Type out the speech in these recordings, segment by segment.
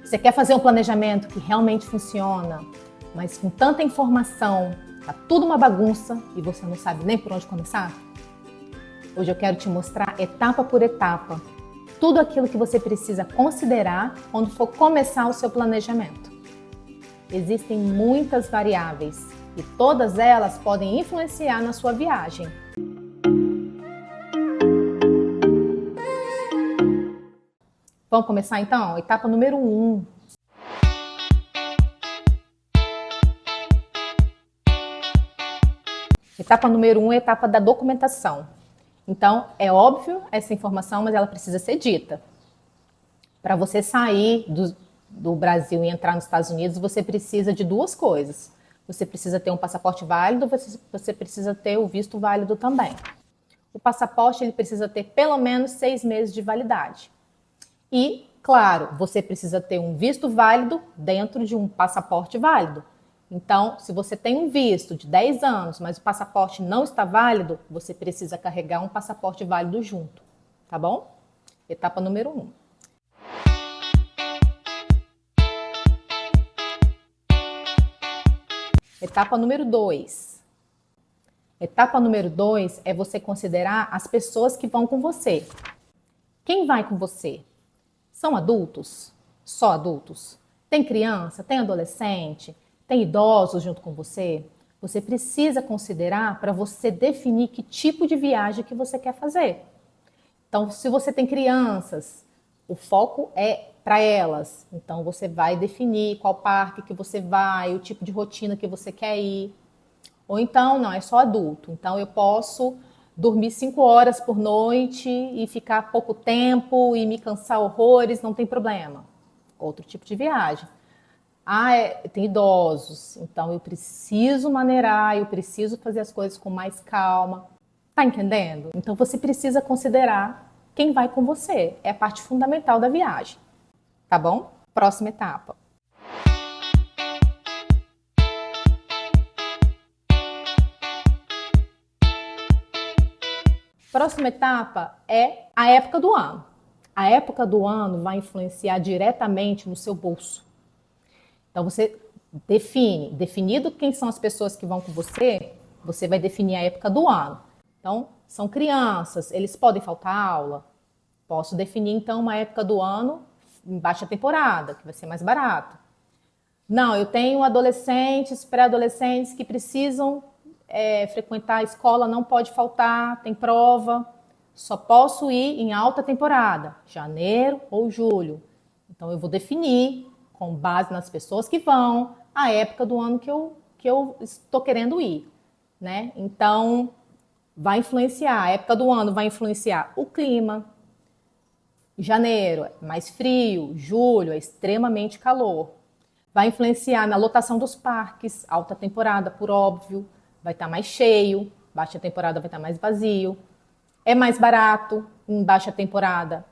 Você quer fazer um planejamento que realmente funciona, mas com tanta informação, tá tudo uma bagunça e você não sabe nem por onde começar? Hoje eu quero te mostrar etapa por etapa tudo aquilo que você precisa considerar quando for começar o seu planejamento. Existem muitas variáveis e todas elas podem influenciar na sua viagem. Vamos começar então? Etapa número 1. Etapa número 1 é a etapa da documentação. Então, é óbvio essa informação, mas ela precisa ser dita. Para você sair do Brasil e entrar nos Estados Unidos, você precisa de duas coisas. Você precisa ter um passaporte válido, você precisa ter o visto válido também. O passaporte ele precisa ter pelo menos 6 meses de validade. E, claro, você precisa ter um visto válido dentro de um passaporte válido. Então, se você tem um visto de 10 anos, mas o passaporte não está válido, você precisa carregar um passaporte válido junto, tá bom? Etapa número 1. Etapa número 2. Etapa número 2 é você considerar as pessoas que vão com você. Quem vai com você? São adultos? Só adultos? Tem criança? Tem adolescente? Tem idosos junto com você? Você precisa considerar para você definir que tipo de viagem que você quer fazer. Então, se você tem crianças, o foco é para elas. Então, você vai definir qual parque que você vai, o tipo de rotina que você quer ir. Ou então, não, é só adulto. Então, eu posso dormir 5 horas por noite e ficar pouco tempo e me cansar horrores, não tem problema. Outro tipo de viagem. Tem idosos, então eu preciso maneirar, eu preciso fazer as coisas com mais calma. Tá entendendo? Então você precisa considerar quem vai com você. É a parte fundamental da viagem. Tá bom? Próxima etapa. Próxima etapa é a época do ano. A época do ano vai influenciar diretamente no seu bolso. Então você definido quem são as pessoas que vão com você, você vai definir a época do ano. Então, são crianças, eles podem faltar aula. Posso definir então uma época do ano em baixa temporada, que vai ser mais barato. Não, eu tenho adolescentes, pré-adolescentes que precisam frequentar a escola, não pode faltar, tem prova, só posso ir em alta temporada, janeiro ou julho. Então eu vou definir, com base nas pessoas que vão, a época do ano que eu estou querendo ir, né? Então vai influenciar, a época do ano vai influenciar o clima. Janeiro é mais frio, julho é extremamente calor. Vai influenciar na lotação dos parques, alta temporada, por óbvio, vai estar mais cheio, baixa temporada vai estar mais vazio. É mais barato em baixa temporada.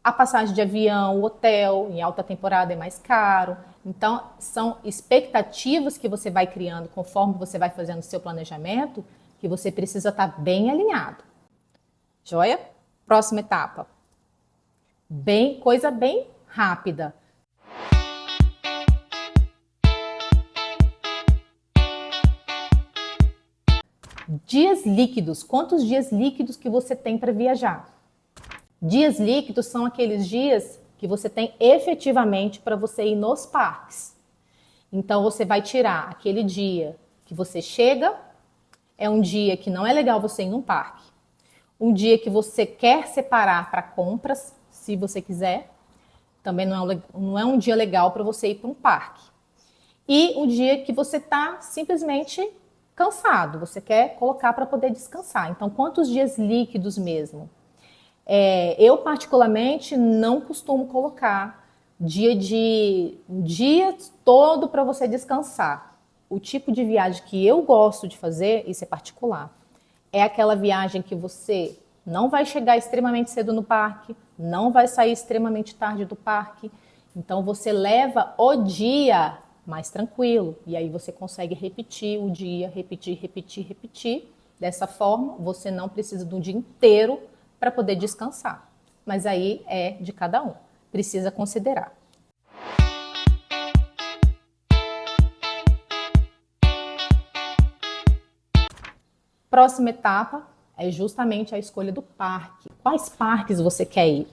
A passagem de avião, o hotel, em alta temporada é mais caro. Então, são expectativas que você vai criando conforme você vai fazendo o seu planejamento, que você precisa estar bem alinhado. Joia? Próxima etapa. Coisa bem rápida. Dias líquidos. Quantos dias líquidos que você tem para viajar? Dias líquidos são aqueles dias que você tem efetivamente para você ir nos parques. Então, você vai tirar aquele dia que você chega, é um dia que não é legal você ir num parque. Um dia que você quer separar para compras, se você quiser. Também não é um dia legal para você ir para um parque. E um dia que você está simplesmente cansado, você quer colocar para poder descansar. Então, quantos dias líquidos mesmo? Eu, particularmente, não costumo colocar um dia todo para você descansar. O tipo de viagem que eu gosto de fazer, isso é particular, é aquela viagem que você não vai chegar extremamente cedo no parque, não vai sair extremamente tarde do parque. Então, você leva o dia mais tranquilo. E aí você consegue repetir o dia, repetir. Dessa forma, você não precisa de um dia inteiro para poder descansar. Mas aí é de cada um. Precisa considerar. Próxima etapa é justamente a escolha do parque. Quais parques você quer ir?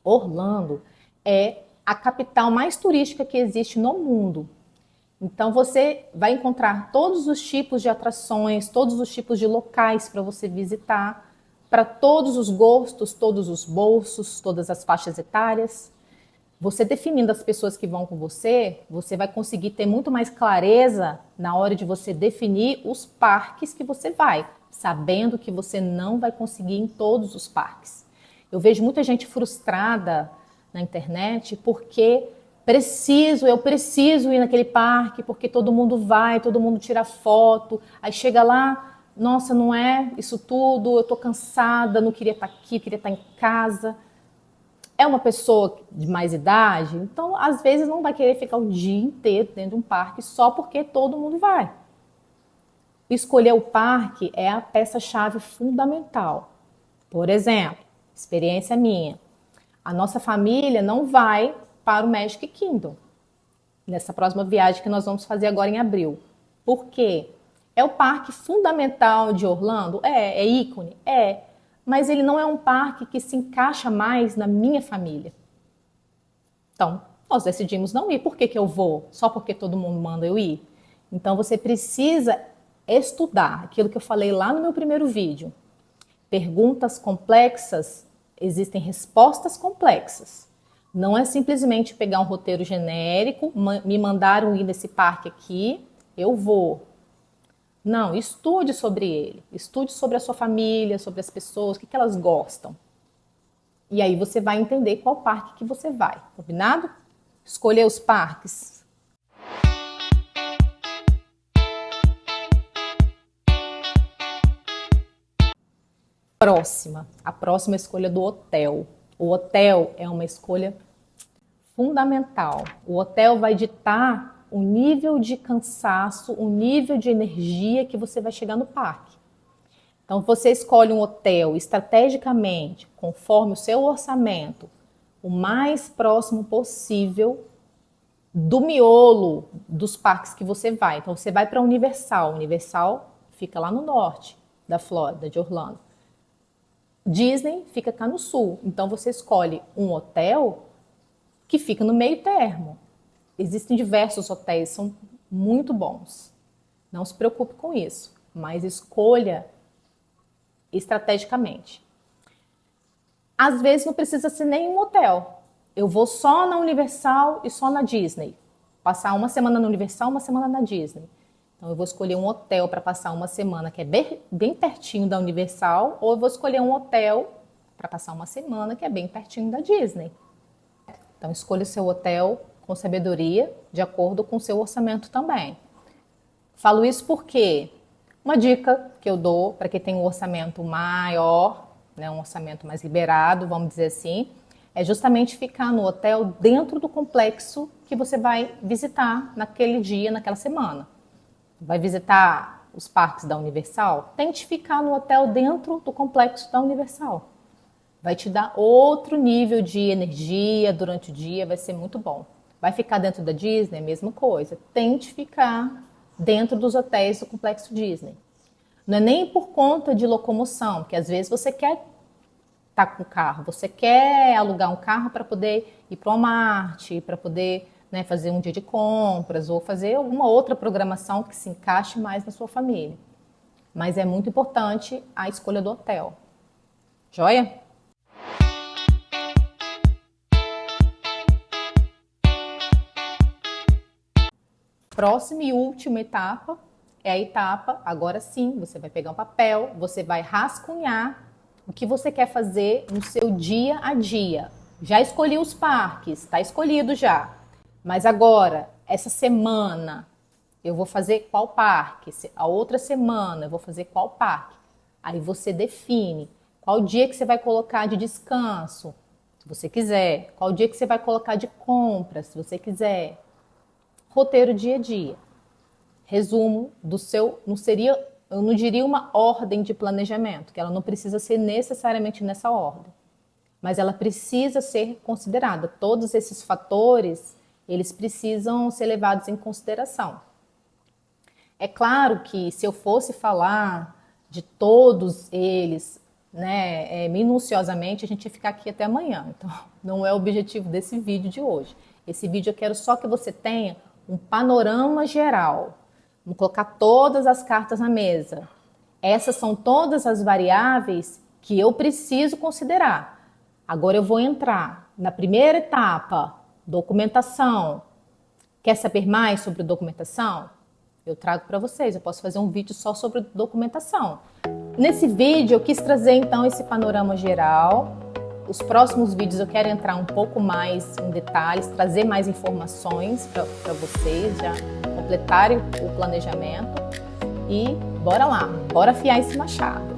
Orlando é a capital mais turística que existe no mundo. Então você vai encontrar todos os tipos de atrações, todos os tipos de locais para você visitar, para todos os gostos, todos os bolsos, todas as faixas etárias. Você definindo as pessoas que vão com você, você vai conseguir ter muito mais clareza na hora de você definir os parques que você vai, sabendo que você não vai conseguir ir em todos os parques. Eu vejo muita gente frustrada na internet porque eu preciso ir naquele parque porque todo mundo vai, todo mundo tira foto, aí chega lá, nossa, não é isso tudo, eu tô cansada, não queria estar aqui, queria estar em casa. É uma pessoa de mais idade, então às vezes não vai querer ficar o dia inteiro dentro de um parque só porque todo mundo vai. Escolher o parque é a peça-chave fundamental. Por exemplo, experiência minha, a nossa família não vai para o Magic Kingdom nessa próxima viagem que nós vamos fazer agora em abril. Por quê? É o parque fundamental de Orlando? É ícone? É. Mas ele não é um parque que se encaixa mais na minha família. Então, nós decidimos não ir. Por que eu vou? Só porque todo mundo manda eu ir? Então, você precisa estudar aquilo que eu falei lá no meu primeiro vídeo. Perguntas complexas, existem respostas complexas. Não é simplesmente pegar um roteiro genérico, me mandaram ir nesse parque aqui, eu vou. Não, estude sobre ele. Estude sobre a sua família, sobre as pessoas, o que elas gostam. E aí você vai entender qual parque que você vai, combinado? Escolher os parques. A próxima escolha do hotel. O hotel é uma escolha fundamental. O hotel vai ditar o nível de cansaço, o nível de energia que você vai chegar no parque. Então, você escolhe um hotel estrategicamente, conforme o seu orçamento, o mais próximo possível do miolo dos parques que você vai. Então, você vai para a Universal. Universal fica lá no norte da Flórida, de Orlando. Disney fica cá no sul. Então, você escolhe um hotel que fica no meio termo. Existem diversos hotéis, são muito bons. Não se preocupe com isso, mas escolha estrategicamente. Às vezes não precisa ser nenhum hotel. Eu vou só na Universal e só na Disney. Passar uma semana na Universal, uma semana na Disney. Então eu vou escolher um hotel para passar uma semana que é bem pertinho da Universal, ou eu vou escolher um hotel para passar uma semana que é bem pertinho da Disney. Então escolha o seu hotel com sabedoria, de acordo com o seu orçamento também. Falo isso porque uma dica que eu dou para quem tem um orçamento maior, né, um orçamento mais liberado, vamos dizer assim, é justamente ficar no hotel dentro do complexo que você vai visitar naquele dia, naquela semana. Vai visitar os parques da Universal? Tente ficar no hotel dentro do complexo da Universal. Vai te dar outro nível de energia durante o dia, vai ser muito bom. Vai ficar dentro da Disney? A mesma coisa. Tente ficar dentro dos hotéis do complexo Disney. Não é nem por conta de locomoção, porque às vezes você quer estar com o carro, você quer alugar um carro para poder ir para o Walmart, para poder, né, fazer um dia de compras ou fazer alguma outra programação que se encaixe mais na sua família. Mas é muito importante a escolha do hotel. Joia? Próxima e última etapa é a etapa, agora sim, você vai pegar um papel, você vai rascunhar o que você quer fazer no seu dia a dia. Já escolhi os parques, está escolhido já. Mas agora, essa semana, eu vou fazer qual parque? A outra semana, eu vou fazer qual parque? Aí você define qual dia que você vai colocar de descanso, se você quiser. Qual dia que você vai colocar de compra, se você quiser. Roteiro dia a dia. Resumo do seu, eu não diria uma ordem de planejamento, que ela não precisa ser necessariamente nessa ordem, mas ela precisa ser considerada. Todos esses fatores, eles precisam ser levados em consideração. É claro que se eu fosse falar de todos eles, né, minuciosamente, a gente ia ficar aqui até amanhã. Então, não é o objetivo desse vídeo de hoje. Esse vídeo eu quero só que você tenha um panorama geral. Vamos colocar todas as cartas na mesa. Essas são todas as variáveis que eu preciso considerar. Agora eu vou entrar na primeira etapa, documentação. Quer saber mais sobre documentação? Eu trago para vocês, eu posso fazer um vídeo só sobre documentação. Nesse vídeo eu quis trazer então esse panorama geral. Os próximos vídeos eu quero entrar um pouco mais em detalhes, trazer mais informações para vocês já completarem o planejamento. E bora lá, bora afiar esse machado.